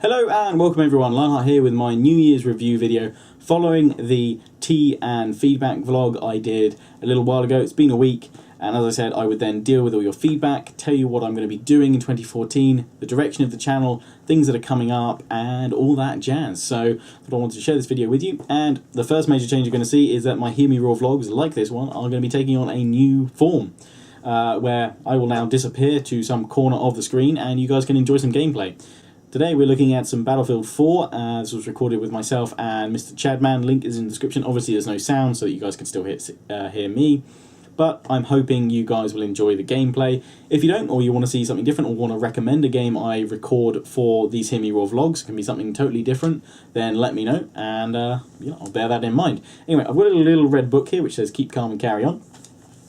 Hello and welcome everyone, Lionheart here with my New Year's review video following the tea and feedback vlog I did a little while ago. It's been a week, and as I said, I would then deal with all your feedback, tell you what I'm going to be doing in 2014, the direction of the channel, things that are coming up, and all that jazz. So I wanted to share this video with you, and the first major change you're going to see is that my Hear Me Roar vlogs, like this one, are going to be taking on a new form. Where I will now disappear to some corner of the screen and you guys can enjoy some gameplay. Today we're looking at some Battlefield 4, this was recorded with myself and Mr. Chadman, link is in the description. Obviously there's no sound so that you guys can still hear me, but I'm hoping you guys will enjoy the gameplay. If you don't, or you want to see something different, or want to recommend a game I record for these Hear Me Roar vlogs, it can be something totally different, then let me know, and yeah, I'll bear that in mind. Anyway, I've got a little red book here which says Keep Calm and Carry On.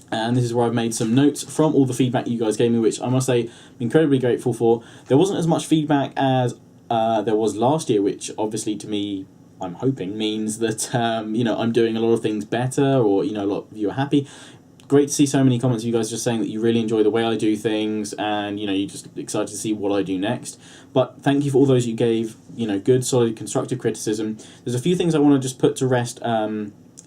And this is where I've made some notes from all the feedback you guys gave me, which I must say I'm incredibly grateful for. There wasn't as much feedback as there was last year, which obviously to me, I'm hoping, means that you know, I'm doing a lot of things better, or you know, a lot of you are happy. Great to see so many comments of you guys just saying that you really enjoy the way I do things, and you know, you're just excited to see what I do next. But thank you for all those you gave, you know, good, solid, constructive criticism. There's a few things I want to just put to rest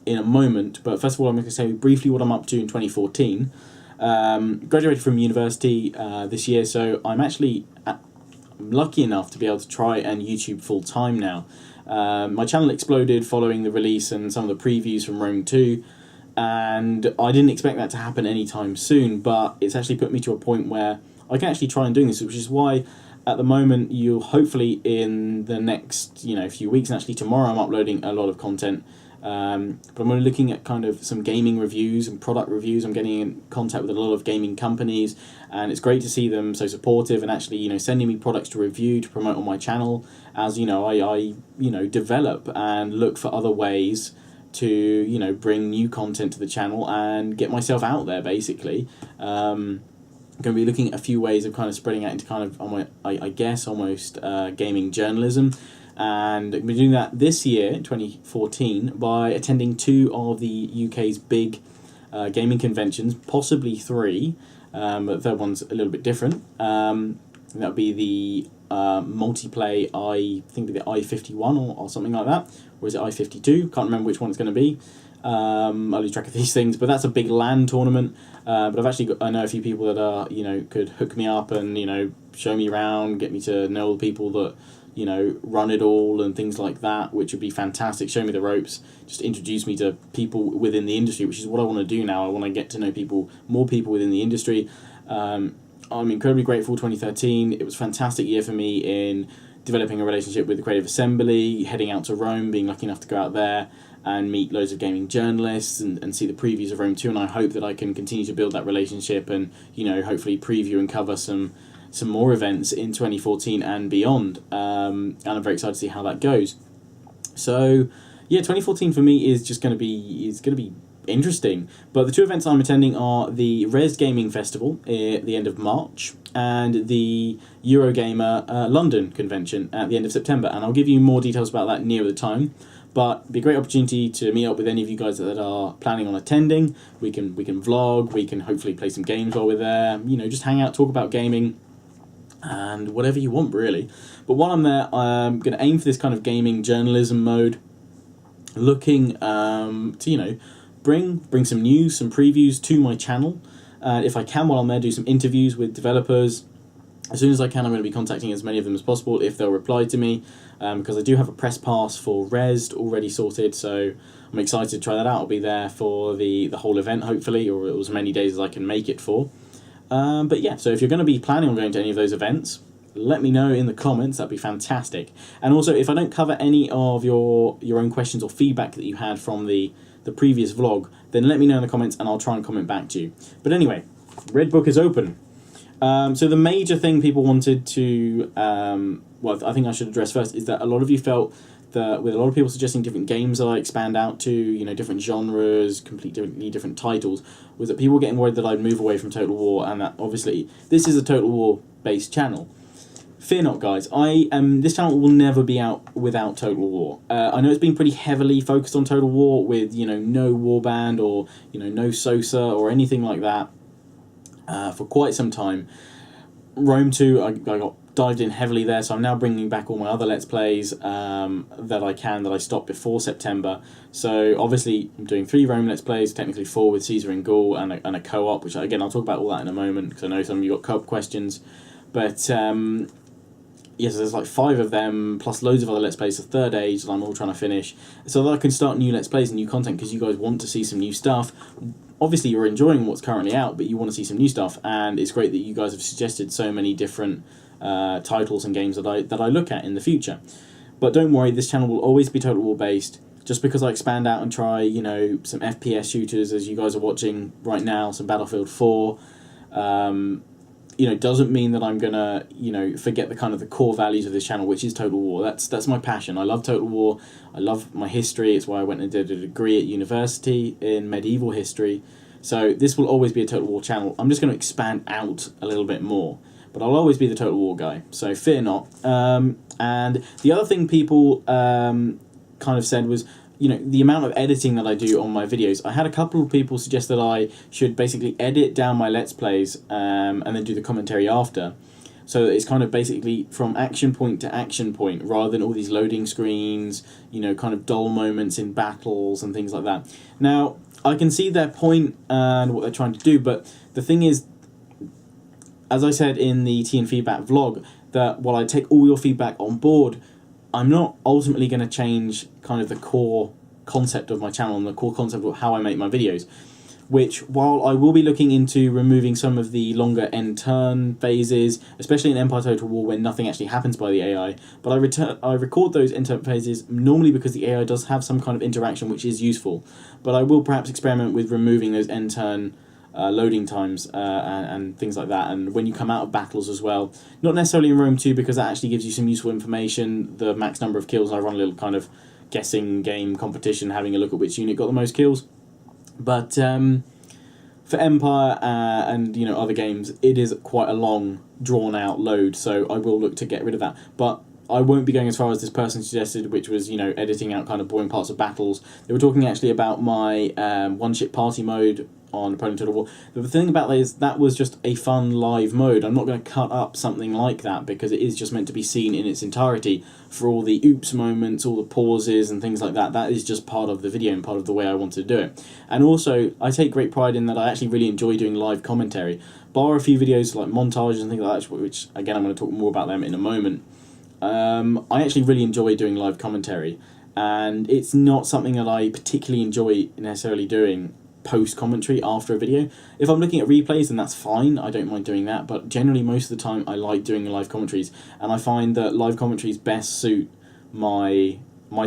in a moment, but first of all I'm going to say briefly what I'm up to in 2014. Graduated from university this year, so I'm actually lucky enough to be able to try and YouTube full time now. My channel exploded following the release and some of the previews from Rome 2, and I didn't expect that to happen anytime soon, but it's actually put me to a point where I can actually try and do this, which is why at the moment you'll hopefully in the next few weeks, and actually tomorrow I'm uploading a lot of content. But I'm really looking at kind of some gaming reviews and product reviews. I'm getting in contact with a lot of gaming companies, and it's great to see them so supportive and actually sending me products to review, to promote on my channel, as I develop and look for other ways to bring new content to the channel and get myself out there basically. I'm going to be looking at a few ways of kind of spreading out into kind of I guess almost gaming journalism. And I'm doing that this year, 2014, by attending 2 of the UK's big gaming conventions, possibly 3. But the third one's a little bit different. That would be the multiplay, I think the I-51 or something like that. Or is it I-52? Can't remember which one it's going to be. I lose track of these things, but that's a big LAN tournament. But I've actually I know a few people that are could hook me up and show me around, get me to know the people that run it all and things like that, which would be fantastic. Show me the ropes, just introduce me to people within the industry, which is what I want to do now. I want to get to know more people within the industry. I'm incredibly grateful. 2013, it was a fantastic year for me in developing a relationship with the Creative Assembly, heading out to Rome, being lucky enough to go out there and meet loads of gaming journalists and see the previews of Rome 2, and I hope that I can continue to build that relationship and hopefully preview and cover some more events in 2014 and beyond, and I'm very excited to see how that goes. So yeah, 2014 for me is just going to be interesting. But the 2 events I'm attending are the Res Gaming Festival at the end of March and the Eurogamer London convention at the end of September, and I'll give you more details about that nearer the time. But it'd be a great opportunity to meet up with any of you guys that are planning on attending. We can vlog, we can hopefully play some games while we're there, just hang out, talk about gaming, and whatever you want really. But while I'm there, I'm going to aim for this kind of gaming journalism mode, looking to bring some news, some previews to my channel, and if I can while I'm there do some interviews with developers. As soon as I can, I'm going to be contacting as many of them as possible if they'll reply to me, because I do have a press pass for Res already sorted, so I'm excited to try that out. I'll be there for the whole event hopefully, or as many days as I can make it for. But yeah, so if you're going to be planning on going to any of those events, let me know in the comments, that'd be fantastic. And also, if I don't cover any of your own questions or feedback that you had from the previous vlog, then let me know in the comments and I'll try and comment back to you. But anyway, Red Book is open. So the major thing people wanted to, well, I think I should address first, is that a lot of you felt that with a lot of people suggesting different games that I expand out to, different genres, completely different titles, was that people were getting worried that I'd move away from Total War, and that obviously this is a Total War based channel. Fear not, guys. This channel will never be out without Total War. I know it's been pretty heavily focused on Total War with no warband or no Sosa or anything like that for quite some time. Rome 2, I got dived in heavily there, so I'm now bringing back all my other Let's Plays that I stopped before September. So obviously I'm doing 3 Rome Let's Plays, technically 4 with Caesar and Gaul, and a co-op, which again I'll talk about all that in a moment, because I know some of you got co-op questions. But yes, there's like 5 of them, plus loads of other Let's Plays, the Third Age that I'm all trying to finish, so that I can start new Let's Plays and new content, because you guys want to see some new stuff. Obviously you're enjoying what's currently out, but you want to see some new stuff, and it's great that you guys have suggested so many different titles and games that I look at in the future. But don't worry, this channel will always be Total War based. Just because I expand out and try, you know, some FPS shooters, as you guys are watching right now, some Battlefield 4, you know, doesn't mean that I'm gonna, you know, forget the kind of the core values of this channel, which is Total War. That's my passion. I love Total War. I love my history. It's why I went and did a degree at university in medieval history. So this will always be a Total War channel. I'm just going to expand out a little bit more, but I'll always be the Total War guy. So fear not. And the other thing people kind of said was, you know, the amount of editing that I do on my videos. I had a couple of people suggest that I should basically edit down my Let's Plays and then do the commentary after. So it's kind of basically from action point to action point, rather than all these loading screens, you know, kind of dull moments in battles and things like that. Now, I can see their point and what they're trying to do, but the thing is, as I said in the Tea and Feedback vlog, that while I take all your feedback on board, I'm not ultimately going to change kind of the core concept of my channel and the core concept of how I make my videos, which, while I will be looking into removing some of the longer end turn phases, especially in Empire Total War when nothing actually happens by the AI, but I record those end turn phases normally because the AI does have some kind of interaction which is useful, but I will perhaps experiment with removing those end turn loading times and things like that, and when you come out of battles as well. Not necessarily in Rome 2, because that actually gives you some useful information, the max number of kills. I run a little kind of guessing game competition, having a look at which unit got the most kills. But for Empire and, you know, other games, it is quite a long, drawn-out load, so I will look to get rid of that. But I won't be going as far as this person suggested, which was, you know, editing out kind of boring parts of battles. They were talking actually about my one-ship party mode on Napoleon Total War. The thing about that is that was just a fun live mode. I'm not going to cut up something like that, because it is just meant to be seen in its entirety. For all the oops moments, all the pauses and things like that, that is just part of the video and part of the way I want to do it. And also, I take great pride in that I actually really enjoy doing live commentary. Bar a few videos like montages and things like that, which again I'm going to talk more about them in a moment. I actually really enjoy doing live commentary, and it's not something that I particularly enjoy necessarily doing post-commentary after a video. If I'm looking at replays, then that's fine, I don't mind doing that, but generally most of the time I like doing live commentaries, and I find that live commentaries best suit my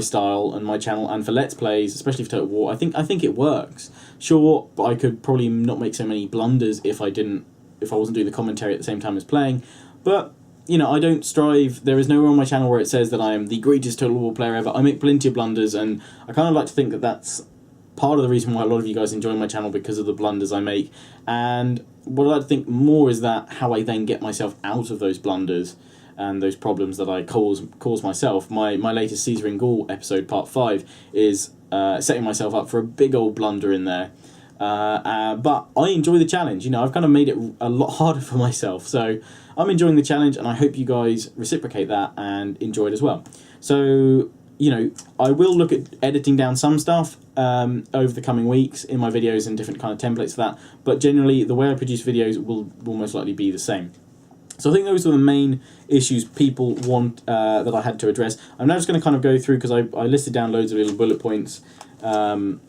style and my channel. And for Let's Plays, especially for Total War, I think it works. Sure, but I could probably not make so many blunders if I wasn't doing the commentary at the same time as playing. But you know, I don't strive. There is nowhere on my channel where it says that I am the greatest Total War player ever. I make plenty of blunders, and I kind of like to think that that's part of the reason why a lot of you guys enjoy my channel, because of the blunders I make. And what I like to think more is that how I then get myself out of those blunders and those problems that I cause myself. My latest Caesar and Gaul episode, part 5, is setting myself up for a big old blunder in there. But I enjoy the challenge. You know, I've kind of made it a lot harder for myself, so I'm enjoying the challenge, and I hope you guys reciprocate that and enjoy it as well. So, you know, I will look at editing down some stuff over the coming weeks in my videos and different kind of templates for that, but generally the way I produce videos will most likely be the same. So I think those are the main issues people want that I had to address. I'm now just going to kind of go through, because I listed down loads of little bullet points, and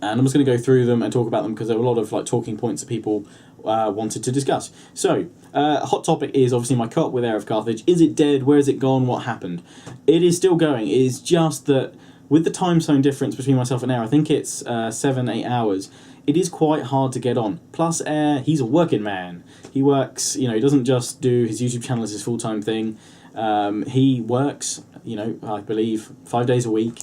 I'm just going to go through them and talk about them, because there were a lot of like talking points that people wanted to discuss. So, hot topic is obviously my co-op with Heir of Carthage. Is it dead? Where has it gone? What happened? It is still going. It is just that with the time zone difference between myself and Heir, I think it's 7-8 hours, it is quite hard to get on. Plus Heir, he's a working man. He works, you know, he doesn't just do his YouTube channel as his full-time thing. He works, you know, I believe 5 days a week.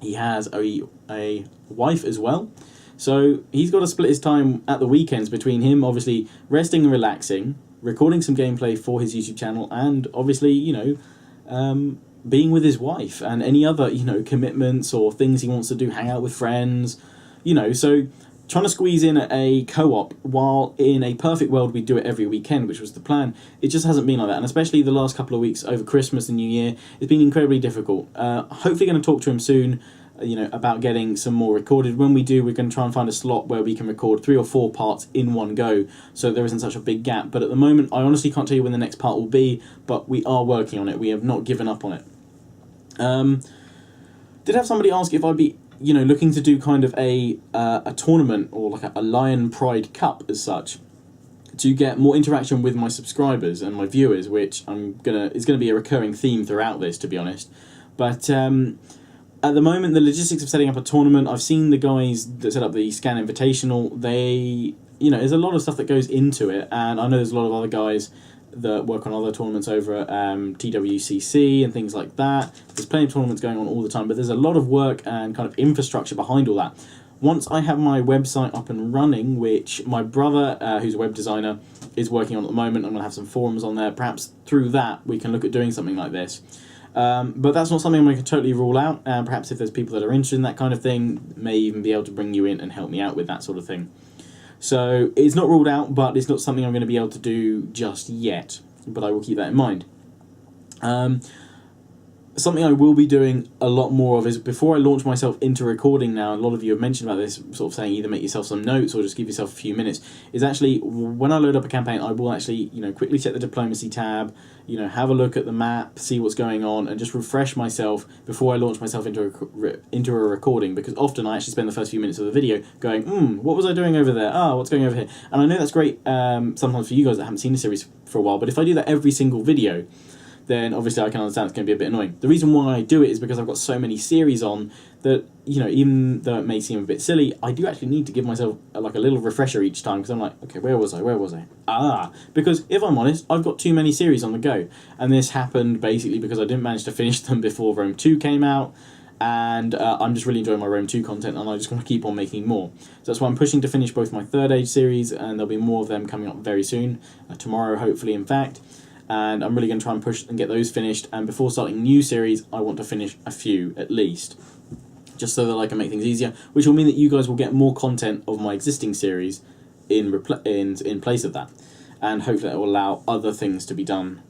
He has a wife as well. So he's got to split his time at the weekends between him obviously resting and relaxing, recording some gameplay for his YouTube channel, and obviously, you know, being with his wife and any other, you know, commitments or things he wants to do, hang out with friends, you know. So trying to squeeze in a co-op, while in a perfect world we'd do it every weekend, which was the plan. It just hasn't been like that, and especially the last couple of weeks over Christmas and New Year, it's been incredibly difficult. Hopefully going to talk to him soon, about getting some more recorded. When we do, we're going to try and find a slot where we can record 3 or 4 parts in one go, so there isn't such a big gap. But at the moment, I honestly can't tell you when the next part will be, but we are working on it. We have not given up on it. Did have somebody ask if I'd be looking to do kind of a tournament, or like a Lion Pride Cup as such, to get more interaction with my subscribers and my viewers, which is gonna be a recurring theme throughout this, to be honest. But at the moment, the logistics of setting up a tournament, I've seen the guys that set up the Scan Invitational. There's a lot of stuff that goes into it, and I know there's a lot of other guys that work on other tournaments over at TWCC and things like that. There's plenty of tournaments going on all the time, but there's a lot of work and kind of infrastructure behind all that. Once I have my website up and running, which my brother, who's a web designer, is working on at the moment, I'm going to have some forums on there. Perhaps through that we can look at doing something like this. But that's not something we can totally rule out, and perhaps if there's people that are interested in that kind of thing, may even be able to bring you in and help me out with that sort of thing. So it's not ruled out, but it's not something I'm going to be able to do just yet, but I will keep that in mind. Something I will be doing a lot more of is, before I launch myself into recording now, a lot of you have mentioned about this, sort of saying either make yourself some notes or just give yourself a few minutes, is actually when I load up a campaign, I will actually quickly check the diplomacy tab, have a look at the map, see what's going on, and just refresh myself before I launch myself into a recording, because often I actually spend the first few minutes of the video going, what was I doing over there? What's going over here? And I know that's great sometimes for you guys that haven't seen the series for a while, but if I do that every single video, then obviously I can understand it's going to be a bit annoying. The reason why I do it is because I've got so many series on that, even though it may seem a bit silly, I do actually need to give myself a little refresher each time, because I'm like, okay, where was I? Because if I'm honest, I've got too many series on the go, and this happened basically because I didn't manage to finish them before Rome 2 came out, and I'm just really enjoying my Rome 2 content, and I just want to keep on making more. So that's why I'm pushing to finish both my Third Age series, and there'll be more of them coming up very soon, tomorrow hopefully in fact. And I'm really going to try and push and get those finished, and before starting new series I want to finish a few at least, just so that I can make things easier, which will mean that you guys will get more content of my existing series in place of that, and hopefully that will allow other things to be done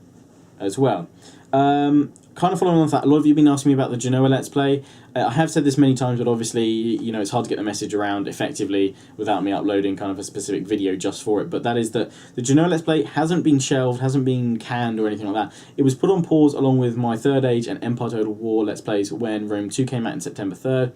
as well. Kind of following on that, a lot of you have been asking me about the Genoa Let's Play. I have said this many times, but obviously, it's hard to get the message around effectively without me uploading kind of a specific video just for it. But that is that the Genoa Let's Play hasn't been shelved, hasn't been canned or anything like that. It was put on pause along with my Third Age and Empire Total War Let's Plays when Rome 2 came out in September 3rd.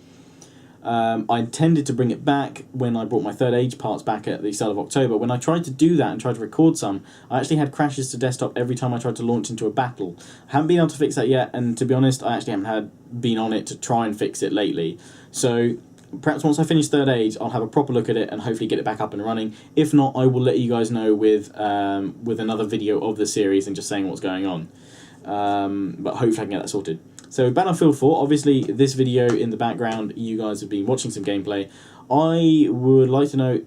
I intended to bring it back when I brought my Third Age parts back at the start of October. When I tried to do that and tried to record some, I actually had crashes to desktop every time I tried to launch into a battle. I haven't been able to fix that yet, and to be honest, I actually haven't been on it to try and fix it lately. So perhaps once I finish Third Age, I'll have a proper look at it and hopefully get it back up and running. If not, I will let you guys know with another video of the series and just saying what's going on. But hopefully I can get that sorted. So Battlefield 4, obviously this video in the background, you guys have been watching some gameplay. I would like to know,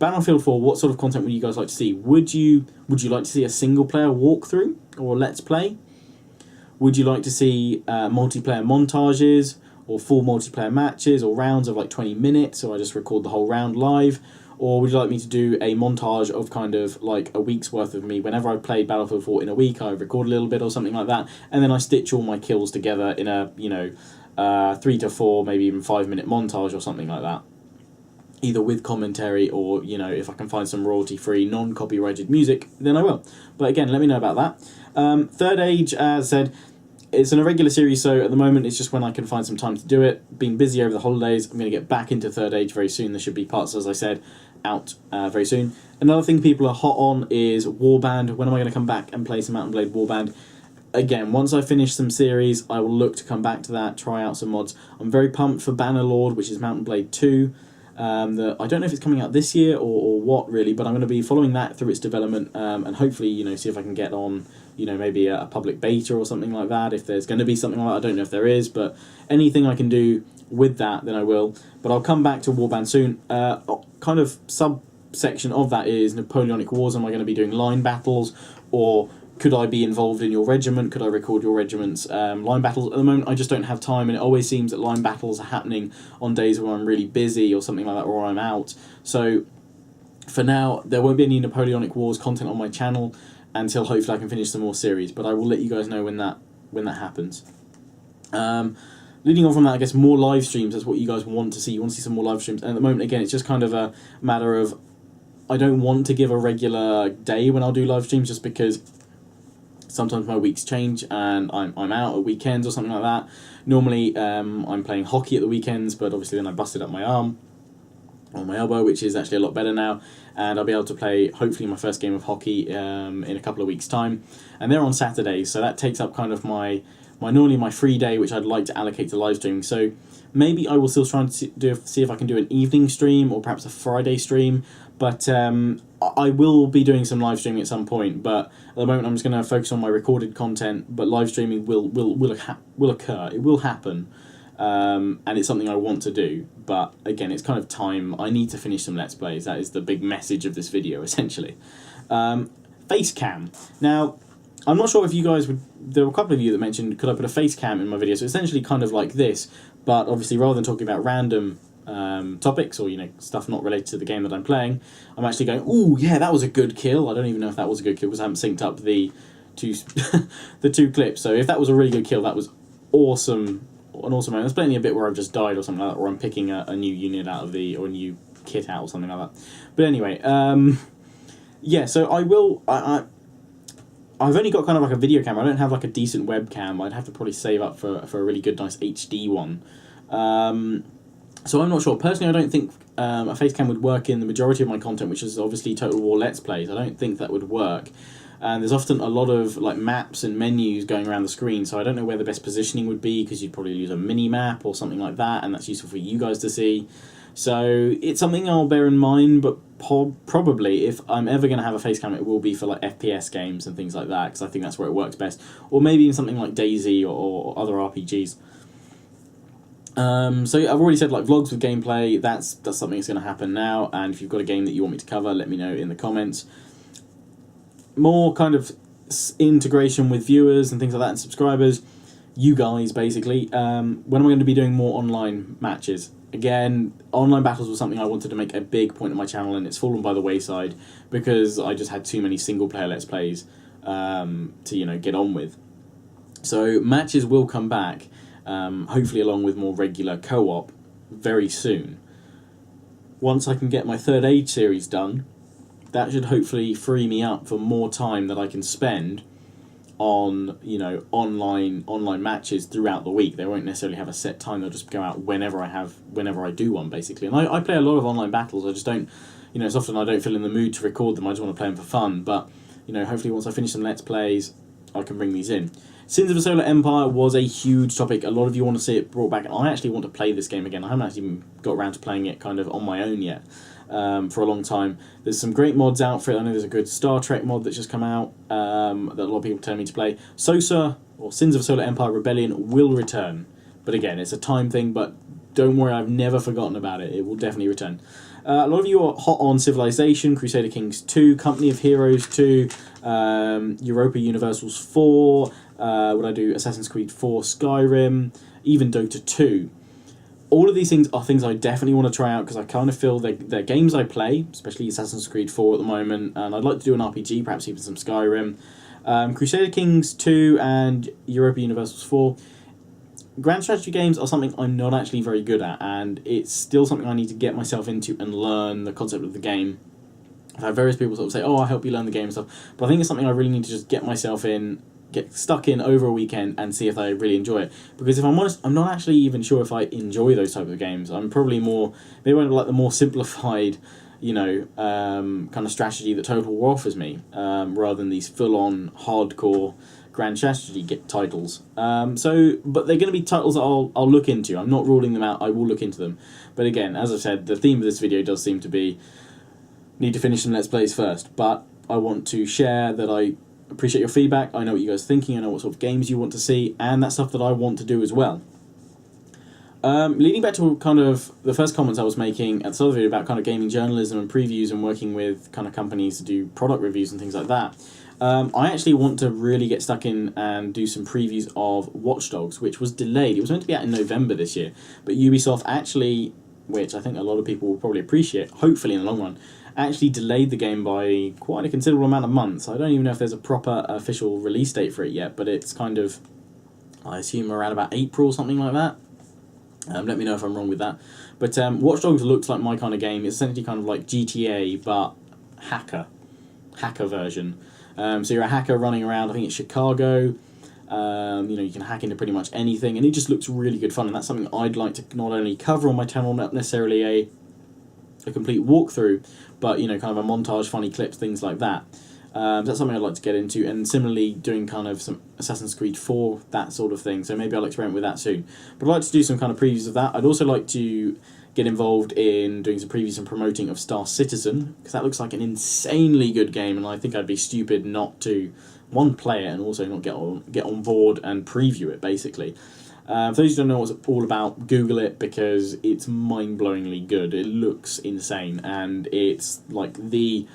Battlefield 4, what sort of content would you guys like to see? Would you like to see a single player walkthrough or let's play? Would you like to see multiplayer montages or full multiplayer matches or rounds of 20 minutes, so I just record the whole round live? Or would you like me to do a montage of kind of a week's worth of me? Whenever I played Battlefield 4 in a week, I record a little bit or something like that, and then I stitch all my kills together in a 3 to 4, maybe even 5-minute montage or something like that. Either with commentary or, if I can find some royalty-free, non-copyrighted music, then I will. But again, let me know about that. Third Age, as I said, it's an irregular series, so at the moment it's just when I can find some time to do it. Being busy over the holidays, I'm going to get back into Third Age very soon. There should be parts, as I said, out very soon. Another thing people are hot on is Warband. When am I going to come back and play some Mount & Blade Warband? Again, once I finish some series, I will look to come back to that, try out some mods. I'm very pumped for Bannerlord, which is Mount & Blade 2. I don't know if it's coming out this year or what really, but I'm going to be following that through its development, and hopefully, see if I can get on, maybe a public beta or something like that. If there's going to be something like that, I don't know if there is, but anything I can do with that, then I will. But I'll come back to Warband soon. Kind of subsection of that is Napoleonic Wars. Am I going to be doing line battles or could I be involved in your regiment? Could I record your regiment's line battles? At the moment, I just don't have time, and it always seems that line battles are happening on days where I'm really busy or something like that, or I'm out. So for now, there won't be any Napoleonic Wars content on my channel until hopefully I can finish some more series, but I will let you guys know when that happens. Leading on from that, I guess more live streams. That's what you guys want to see. You want to see some more live streams. And at the moment, again, it's just kind of a matter of I don't want to give a regular day when I'll do live streams, just because sometimes my weeks change and I'm out at weekends or something like that. Normally, I'm playing hockey at the weekends, but obviously then I busted up my arm or my elbow, which is actually a lot better now, and I'll be able to play hopefully my first game of hockey in a couple of weeks' time. And they're on Saturdays, so that takes up kind of my normally my free day, which I'd like to allocate to live streaming. So maybe I will still try and see if I can do an evening stream or perhaps a Friday stream, but I will be doing some live streaming at some point. But at the moment, I'm just going to focus on my recorded content. But live streaming will occur. It will happen, and it's something I want to do. But again, it's kind of time. I need to finish some Let's Plays. That is the big message of this video, essentially. Face cam. Now, I'm not sure if you guys would... There were a couple of you that mentioned, could I put a face cam in my video? So essentially kind of like this, but obviously rather than talking about random topics or, stuff not related to the game that I'm playing, I'm actually going, ooh, yeah, that was a good kill. I don't even know if that was a good kill because I haven't synced up the two clips. So if that was a really good kill, that was awesome. An awesome moment. There's plenty a bit where I've just died or something like that, or I'm picking a new unit out of or a new kit out or something like that. But anyway, yeah, so I will... I've only got kind of like a video camera. I don't have like a decent webcam. I'd have to probably save up for a really good, nice HD one. So I'm not sure. Personally, I don't think a face cam would work in the majority of my content, which is obviously Total War Let's Plays. I don't think that would work. And there's often a lot of like maps and menus going around the screen, so I don't know where the best positioning would be, because you'd probably use a mini map or something like that, and that's useful for you guys to see. So it's something I'll bear in mind, but probably if I'm ever going to have a face cam, it will be for like FPS games and things like that, because I think that's where it works best. Or maybe in something like DayZ or other RPGs. So I've already said like vlogs with gameplay, that's something that's going to happen now, and if you've got a game that you want me to cover, let me know in the comments. More kind of integration with viewers and things like that and subscribers, you guys basically. When am I going to be doing more online matches? Again, online battles was something I wanted to make a big point of my channel, and it's fallen by the wayside because I just had too many single player Let's Plays to get on with. So matches will come back, hopefully along with more regular co-op very soon. Once I can get my Third Age series done, that should hopefully free me up for more time that I can spend on online matches throughout the week. They won't necessarily have a set time. They'll just go out whenever I do one, basically. And I play a lot of online battles. I just don't, it's often I don't feel in the mood to record them. I just want to play them for fun. But hopefully once I finish some Let's Plays, I can bring these in. Sins of a Solar Empire was a huge topic. A lot of you want to see it brought back, and I actually want to play this game again. I haven't actually even got around to playing it kind of on my own yet. For a long time. There's some great mods out for it. I know there's a good Star Trek mod that's just come out that a lot of people tell me to play. SOSA, or Sins of Solar Empire Rebellion, will return. But again, it's a time thing, but don't worry, I've never forgotten about it. It will definitely return. A lot of you are hot on Civilization, Crusader Kings 2, Company of Heroes 2, Europa Universals 4, would I do Assassin's Creed 4, Skyrim, even Dota 2. All of these things are things I definitely want to try out, because I kind of feel they're games I play, especially Assassin's Creed 4 at the moment, and I'd like to do an RPG, perhaps even some Skyrim. Crusader Kings 2 and Europa Universals 4. Grand strategy games are something I'm not actually very good at, and it's still something I need to get myself into and learn the concept of the game. I've had various people sort of say, oh, I'll help you learn the game and stuff, but I think it's something I really need to just get myself in, get stuck in over a weekend and see if I really enjoy it. Because if I'm honest, I'm not actually even sure if I enjoy those types of games. I'm probably maybe I like the more simplified, kind of strategy that Total War offers me, rather than these full-on hardcore grand strategy titles. But they're going to be titles that I'll look into. I'm not ruling them out. I will look into them. But again, as I've said, the theme of this video does seem to be need to finish some Let's Plays first. But I want to share that I appreciate your feedback. I know what you guys are thinking. I know what sort of games you want to see, and that's stuff that I want to do as well. Leading back to kind of the first comments I was making at the start of the video about kind of gaming journalism and previews and working with kind of companies to do product reviews and things like that. I actually want to really get stuck in and do some previews of Watch Dogs, which was delayed. It was meant to be out in November this year, but Ubisoft actually, which I think a lot of people will probably appreciate, hopefully in the long run, actually delayed the game by quite a considerable amount of months. I don't even know if there's a proper official release date for it yet, but it's kind of, I assume, around about April, something like that. Let me know if I'm wrong with that. But Watch Dogs looks like my kind of game. It's essentially kind of like GTA, but hacker version. So you're a hacker running around, I think it's Chicago. You can hack into pretty much anything, and it just looks really good fun, and that's something I'd like to not only cover on my channel, not necessarily a complete walkthrough, but kind of a montage, funny clips, things like that. That's something I'd like to get into, and similarly doing kind of some Assassin's Creed 4, that sort of thing, so maybe I'll experiment with that soon. But I'd like to do some kind of previews of that. I'd also like to get involved in doing some previews and promoting of Star Citizen, because that looks like an insanely good game, and I think I'd be stupid not to, one, play it, and also not get on board and preview it, basically. For those who don't know what it's all about, Google it, because it's mind-blowingly good. It looks insane, and it's like the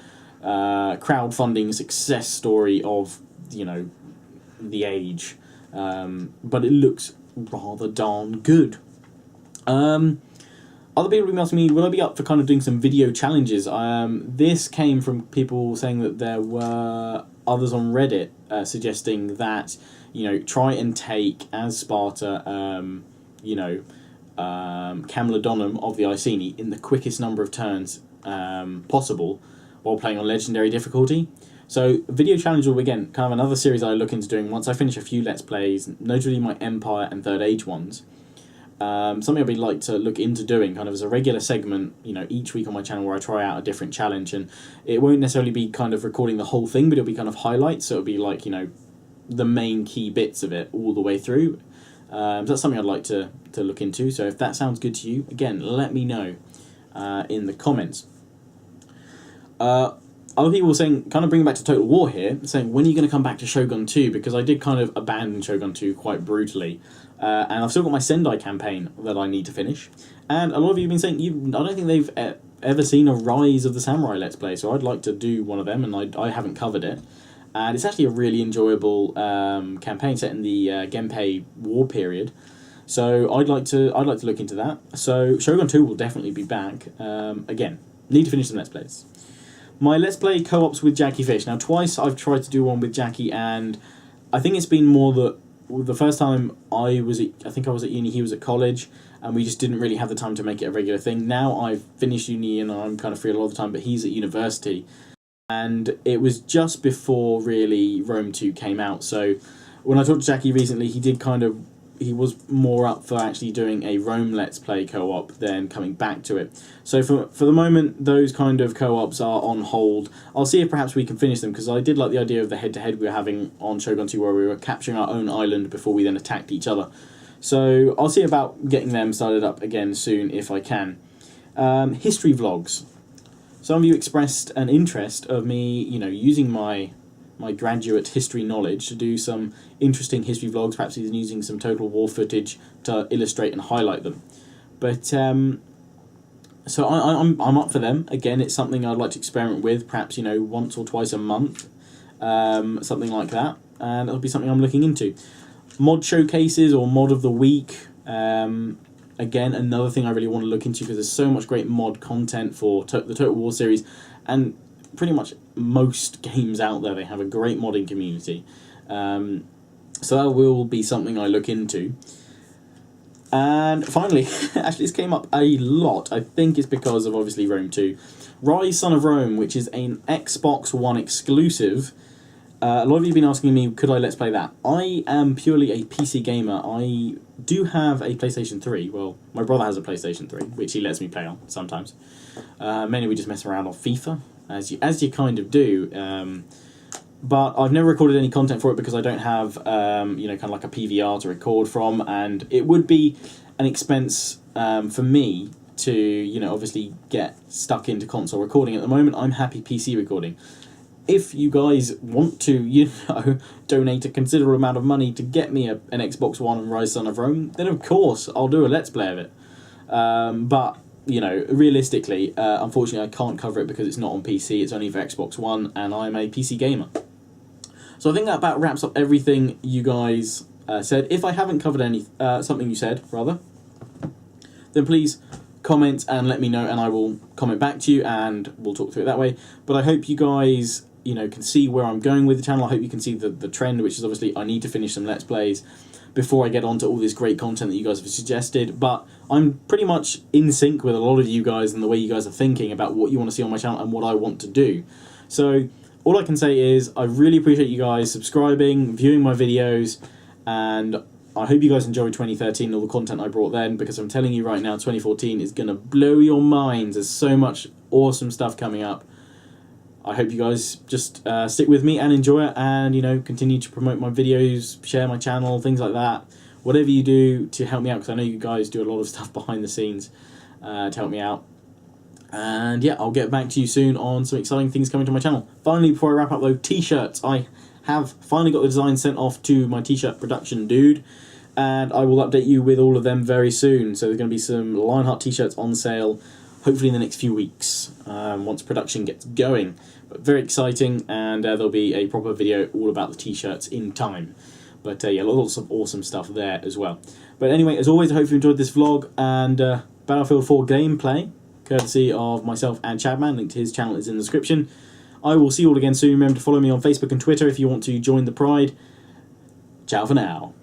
crowdfunding success story of, the age. But it looks rather darn good. Other people have been asking me, will I be up for kind of doing some video challenges? This came from people saying that there were others on Reddit suggesting that, try and take, as Sparta, Camlodonum of the Iceni in the quickest number of turns possible while playing on Legendary difficulty. So, video challenge will, again, kind of another series I look into doing once I finish a few Let's Plays, notably my Empire and Third Age ones. Something I'd like to look into doing kind of as a regular segment, each week on my channel where I try out a different challenge, and it won't necessarily be kind of recording the whole thing, but it'll be kind of highlights, so it'll be like, the main key bits of it all the way through. So that's something I'd like to look into, so if that sounds good to you, again, let me know in the comments. Other people were saying, kind of bringing back to Total War here, saying, when are you going to come back to Shogun 2? Because I did kind of abandon Shogun 2 quite brutally. And I've still got my Sendai campaign that I need to finish. And a lot of you have been saying, I don't think they've ever seen a Rise of the Samurai Let's Play, so I'd like to do one of them, and I haven't covered it. And it's actually a really enjoyable campaign set in the Genpei War period. So I'd like to look into that. So Shogun 2 will definitely be back. Again, need to finish some Let's Plays. My Let's Play co-ops with Jackie Fish. Now, twice I've tried to do one with Jackie, and I think it's been more that the first time I think I was at uni, he was at college, and we just didn't really have the time to make it a regular thing. Now I've finished uni and I'm kind of free a lot of the time, but he's at university. And it was just before, really, Rome 2 came out. So when I talked to Jackie recently, he was more up for actually doing a Rome Let's Play co-op than coming back to it. So for the moment, those kind of co-ops are on hold. I'll see if perhaps we can finish them, because I did like the idea of the head-to-head we were having on Shogun 2, where we were capturing our own island before we then attacked each other. So I'll see about getting them started up again soon if I can. History vlogs. Some of you expressed an interest of me, using my graduate history knowledge to do some interesting history vlogs, perhaps even using some Total War footage to illustrate and highlight them. But so I'm up for them. Again, it's something I'd like to experiment with, perhaps once or twice a month, something like that, and it'll be something I'm looking into. Mod showcases or mod of the week. Again, another thing I really want to look into, because there's so much great mod content for the Total War series, and pretty much most games out there, they have a great modding community. So that will be something I look into. And finally, actually this came up a lot, I think it's because of obviously Rome 2. Rise Son of Rome, which is an Xbox One exclusive. A lot of you have been asking me, could I Let's Play that? I am purely a PC gamer. I do have a PlayStation 3. Well, my brother has a PlayStation 3, which he lets me play on sometimes. Mainly we just mess around on FIFA, as you kind of do. But I've never recorded any content for it because I don't have, kind of like a PVR to record from, and it would be an expense for me to, obviously get stuck into console recording. At the moment, I'm happy PC recording. If you guys want to, donate a considerable amount of money to get me an Xbox One and Rise Son of Rome, then of course I'll do a Let's Play of it. But, realistically, unfortunately I can't cover it because it's not on PC, it's only for Xbox One, and I'm a PC gamer. So I think that about wraps up everything you guys said. If I haven't covered something you said, rather, then please comment and let me know, and I will comment back to you, and we'll talk through it that way. But I hope you guys, can see where I'm going with the channel. I hope you can see the trend, which is obviously I need to finish some Let's Plays before I get on to all this great content that you guys have suggested. But I'm pretty much in sync with a lot of you guys and the way you guys are thinking about what you want to see on my channel and what I want to do. So all I can say is I really appreciate you guys subscribing, viewing my videos, and I hope you guys enjoyed 2013 and all the content I brought then, because I'm telling you right now, 2014 is going to blow your minds. There's so much awesome stuff coming up. I hope you guys just stick with me and enjoy it, and, continue to promote my videos, share my channel, things like that. Whatever you do to help me out, because I know you guys do a lot of stuff behind the scenes to help me out. And yeah, I'll get back to you soon on some exciting things coming to my channel. Finally, before I wrap up though, t-shirts. I have finally got the design sent off to my t-shirt production dude, and I will update you with all of them very soon. So there's going to be some Lionheart t-shirts on sale, hopefully in the next few weeks, once production gets going. But very exciting, and there'll be a proper video all about the t-shirts in time. But yeah, lots of awesome stuff there as well. But anyway, as always, I hope you enjoyed this vlog, and Battlefield 4 gameplay, courtesy of myself and Chadman. Link to his channel is in the description. I will see you all again soon. Remember to follow me on Facebook and Twitter if you want to join the Pride. Ciao for now.